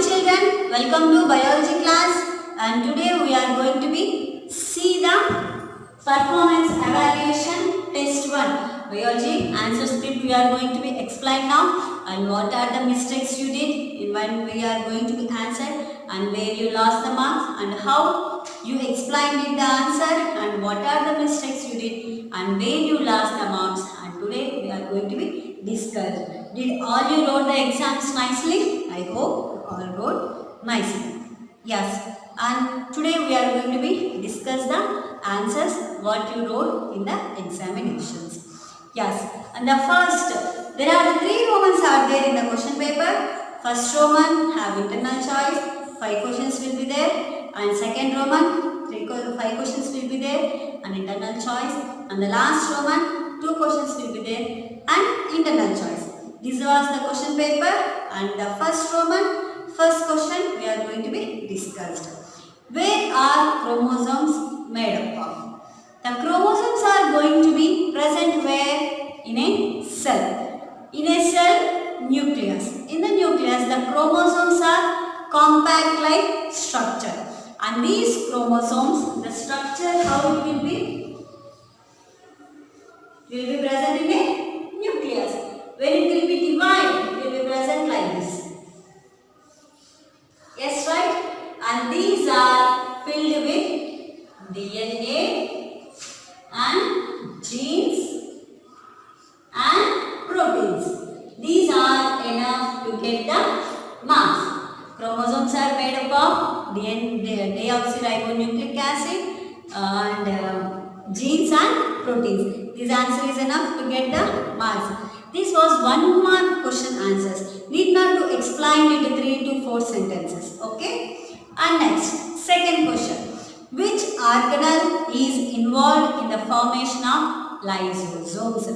children, welcome to biology class, and today we are going to be see the performance evaluation test 1 biology answer script. We are going to be explain now, and what are the mistakes you did in when we are going to be answered, and where you lost the marks, and how you explained it the answer, and what are the mistakes you did and where you lost the marks. And today we are going to be discussed. Did all you wrote the exams nicely? I hope all wrote nicely. Yes. And today we are going to be discuss the answers what you wrote in the examinations. Yes. And the first, there are 3 Romans are there in the question paper. First Roman have internal choice, 5 questions will be there, and second Roman 5 questions will be there and internal choice, and the last Roman 2 questions will be there and internal choice. This was the question paper, and the first Roman, first question we are going to be discussed. Where are chromosomes made up of? The chromosomes are going to be present where? In a cell. In a cell nucleus. In the nucleus, the chromosomes are compact like structure. And these chromosomes, the structure how it will be? It will be present in a nucleus. When it will be divided, it will be present like this. Yes, right? And these are filled with DNA and genes and proteins. These are enough to get the mass. Chromosomes are made up of deoxyribonucleic acid and genes and proteins. This answer is enough to get the marks. This was 1 mark question answers. Need not to explain it in 3 to 4 sentences. Okay. And next, second question. Which organelle is involved in the formation of lysosomes?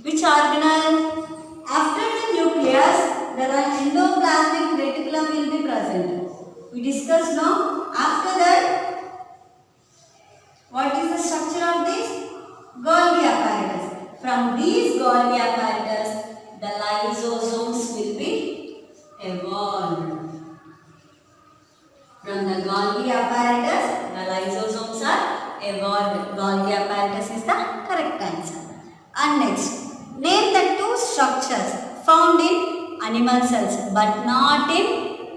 Which organelle? After the nucleus, there are endoplasmic reticulum will be present. We discussed now. After that, what is the structure of this? Golgi apparatus. From these Golgi apparatus, the lysosomes will be evolved. From the Golgi apparatus, the lysosomes are evolved. Golgi apparatus is the correct answer. And next, name the 2 structures found in animal cells but not in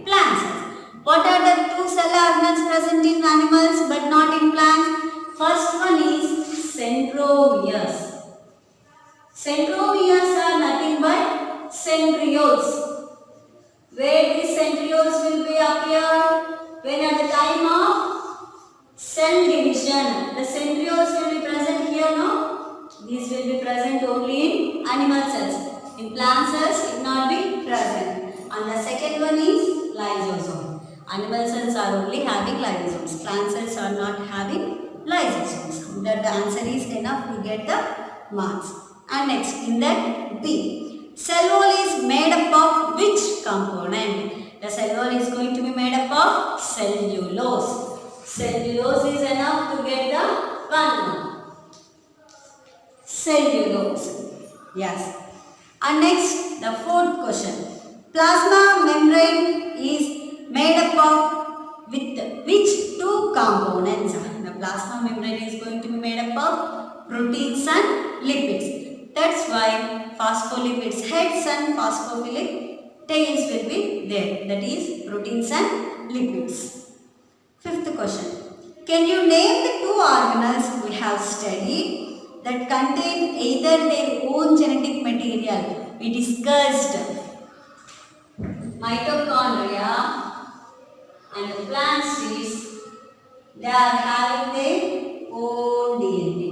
plant cells. What are the 2 cell organelles present in animals but not in plants? First one is centromeres. Centromeres are nothing but centrioles. Where these centrioles will be appear? When at the time of cell division. The centrioles will be present here, no? These will be present only in animal cells. In plant cells, it will not be present. And the second one is lysosome. Animal cells are only having lysosomes. Plant cells are not having lysosomes. That the answer is enough to get the marks. And next, in that B. Cell wall is made up of which component? The cell wall is going to be made up of cellulose. Cellulose is enough to get the 1 mark. Cellulose. Yes. And next, the fourth question. Plasma membrane is made up of with which 2 components? The plasma membrane is going to be made up of proteins and lipids. That's why phospholipids heads and phosphophilic tails will be there. That is proteins and lipids. Fifth question. Can you name the 2 organelles we have studied that contain either their own genetic material? We discussed mitochondria and the plant cells. They are having their own DNA.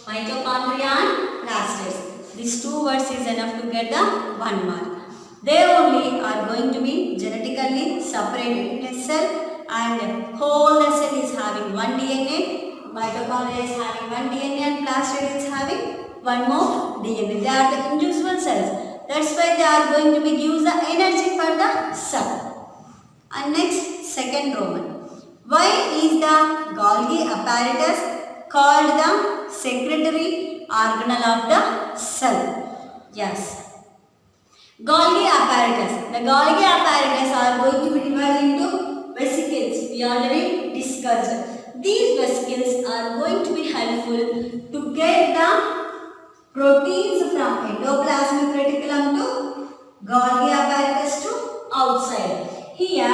Mitochondria and plastids. These 2 words is enough to get the 1 mark. They only are going to be genetically separated in a cell, and whole the cell is having 1 DNA. Mitochondria is having 1 DNA and plastid is having 1 more DNA. They are the individual cells. That's why they are going to be use the energy for the cell. And next, second Roman. Why is the Golgi apparatus called the secretory organelle of the cell? Yes. Golgi apparatus apparatus. The Golgi apparatus are going to be divided into vesicles. We already discussed. These vesicles are going to be helpful to get the proteins from endoplasmic reticulum to Golgi apparatus to outside. Here,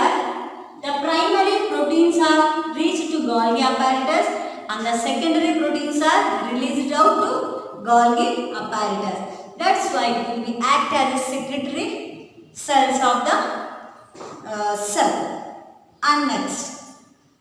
the primary proteins are reached to Golgi apparatus and the secondary proteins are released out to Golgi apparatus. That's why it will be act as a secretory cells of the cell. And next,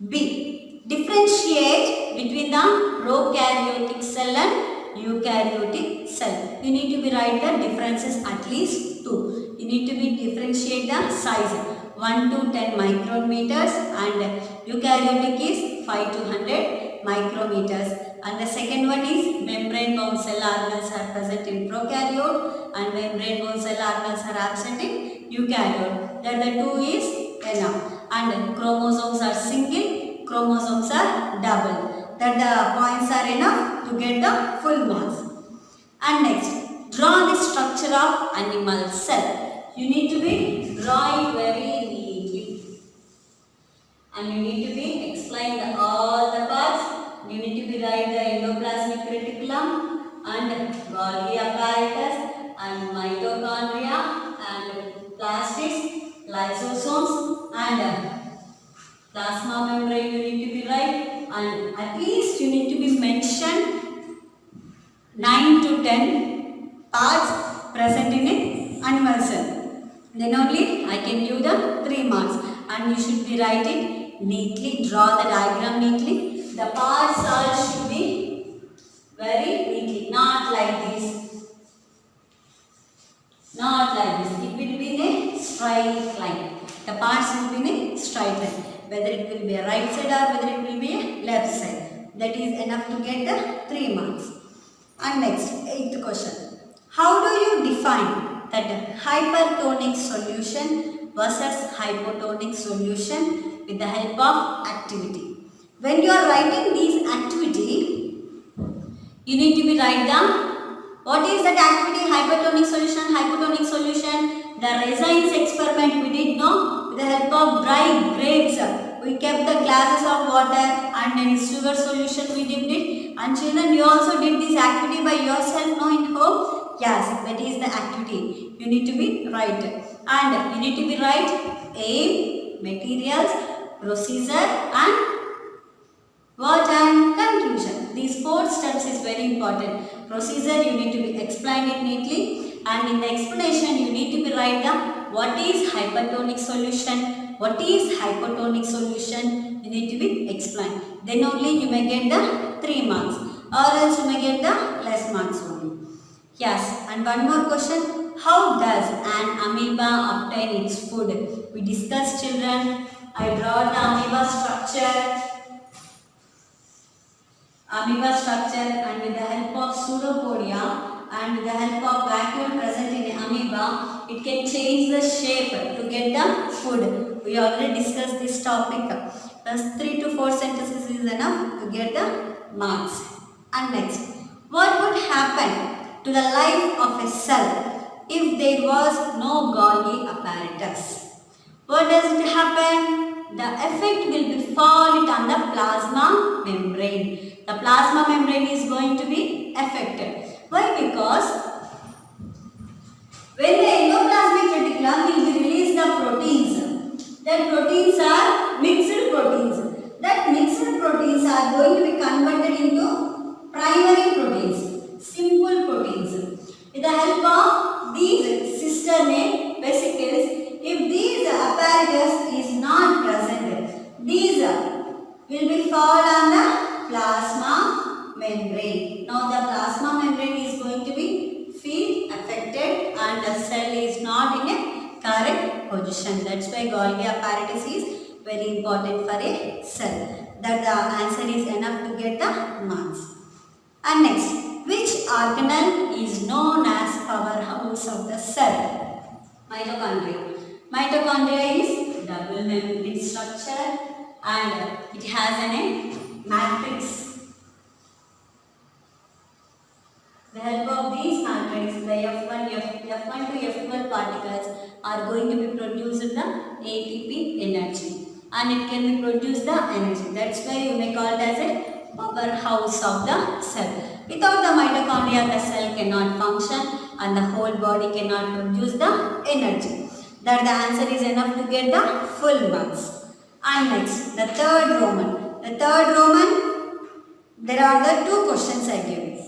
B. Differentiate between the prokaryotic cell and eukaryotic cell. You need to be write the differences at least 2. You need to be differentiate the size 1 to 10 micrometers and eukaryotic is 5 to 100 micrometers. And the second one is membrane bound cell organelles are present in prokaryote and membrane bound cell organelles are absent in eukaryote. That the 2 is enough. And chromosomes are single, chromosomes are double. That the points are enough to get the full marks. And next, draw the structure of animal cell. You need to be drawing very neatly. And you need to be explain all the parts. You need to be write the endoplasmic reticulum and Golgi apparatus and mitochondria and plastids, lysosomes and plasma membrane you need to be write, and at least you need to be mentioned 9 to 10 parts present in an animal cell. Then only I can give the 3 marks and you should be write it neatly, draw the diagram neatly. The parts all should be very neatly, not like this. Not like this. It will be in a straight line. The parts will be in a straight line. Whether it will be a right side or whether it will be a left side. That is enough to get the 3 marks. And next, 8th question. How do you define that hypertonic solution versus hypotonic solution with the help of activity? When you are writing these activity, you need to be write down what is that activity, hypertonic solution, hypotonic solution. The resins experiment we did know with the help of dry grapes. We kept the glasses of water and in sugar solution we dipped it. And children, you also did this activity by yourself now in home. Yes, that is the activity. You need to be right. And you need to be right aim, materials, procedure and what and conclusion. These 4 steps is very important. Procedure you need to be explained it neatly, and in the explanation you need to be write down what is hypertonic solution, what is hypotonic solution. You need to be explained. Then only you may get the 3 marks, or else you may get the less marks only. Yes, and one more question. How does an amoeba obtain its food? We discussed, children. I draw the amoeba structure. Amoeba structure, and with the help of pseudopodia and with the help of vacuole present in amoeba, it can change the shape to get the food. We already discussed this topic. Plus 3 to 4 sentences is enough to get the marks. And next, what would happen to the life of a cell if there was no Golgi apparatus? What does it happen? The effect will be fall it on the plasma membrane. The plasma membrane is going to be affected. Why? Because when the endoplasmic reticulum will be release the proteins, that proteins are mixed proteins. That mixed proteins are going to be converted into primary proteins, simple proteins. With the help of these sister name vesicles, if these apparatus is not present, these will be fall on the plasma membrane. Now the plasma membrane is going to be feel affected and the cell is not in a correct position. That's why Golgi apparatus is very important for a cell. That the answer is enough to get the marks. And next, which organelle is known as powerhouse of the cell? Mitochondria. Mitochondria is double membrane structure and it has a matrix. The help of these matrix, the F1 to F12 particles are are going to be produced the ATP energy, and it can be produced the energy. That's why you may call it as a powerhouse of the cell. Without the mitochondria, the cell cannot function and the whole body cannot produce the energy. That the answer is enough to get the full marks. And next, the third Roman. The third Roman, there are the two questions I give you.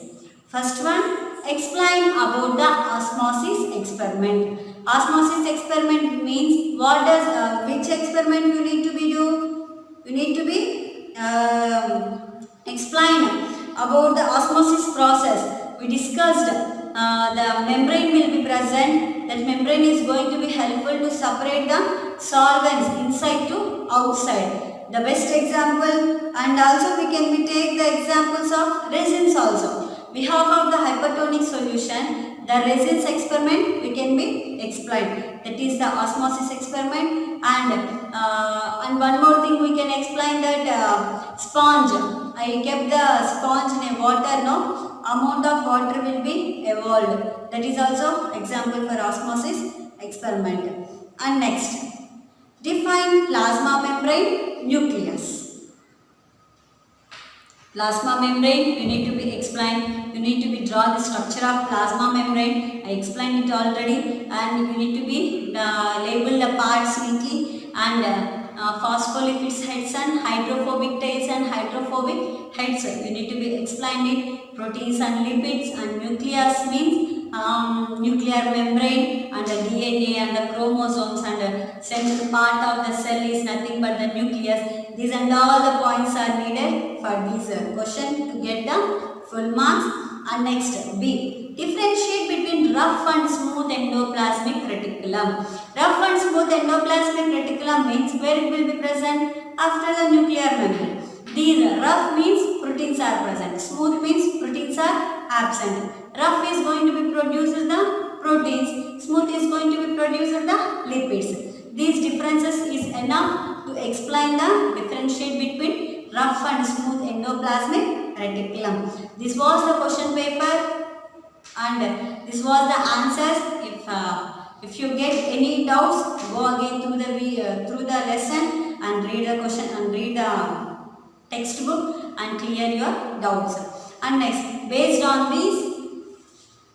First one, explain about the osmosis experiment. Osmosis experiment means what does, which experiment you need to be do? You need to be explain about the osmosis process. We discussed the membrane will be present. That membrane is going to be helpful to separate the solvents inside to outside. The best example, and also we can take the examples of resins also. We have of the hypertonic solution, the resins experiment we can be explained. That is the osmosis experiment, and one more thing we can explain that sponge. I kept the sponge in a water, no amount of water will be evolved. That is also example for osmosis experiment. And next, define plasma membrane nucleus. Plasma membrane, you need to be explained, you need to be draw the structure of plasma membrane. I explained it already, and you need to be label the parts neatly, and phospholipids heads and hydrophobic tails and hydrophobic heads. You need to be explained it. Proteins and lipids, and nucleus means nuclear membrane, and the DNA and the chromosomes, and the central part of the cell is nothing but the nucleus. These and all the points are needed for this question to get the full marks. And next, B. Differentiate between rough and smooth endoplasmic reticulum. Rough and smooth endoplasmic reticulum means where it will be present after the nuclear membrane. These rough means proteins are present, smooth means proteins are absent. Rough is going to be produced the proteins, smooth is going to be produced the lipids. These differences is enough to explain the differentiate between rough and smooth endoplasmic reticulum. This was the question paper, and this was the answers. If you get any doubts, go again through the lesson and read the question and read the textbook and clear your doubts. And next, based on these,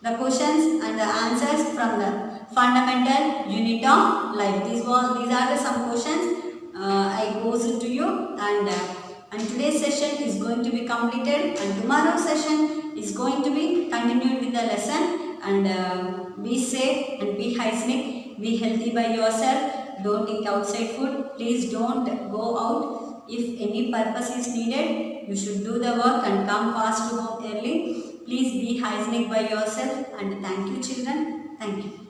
the questions and the answers from the fundamental unit of life. These are the some questions I posed to you, and today's session is going to be completed, and tomorrow's session is going to be continued with the lesson. And be safe and be hygienic, be healthy by yourself. Don't eat outside food. Please don't go out. If any purpose is needed, you should do the work and come fast to home early. Please be hygienic by yourself, and thank you children. Thank you.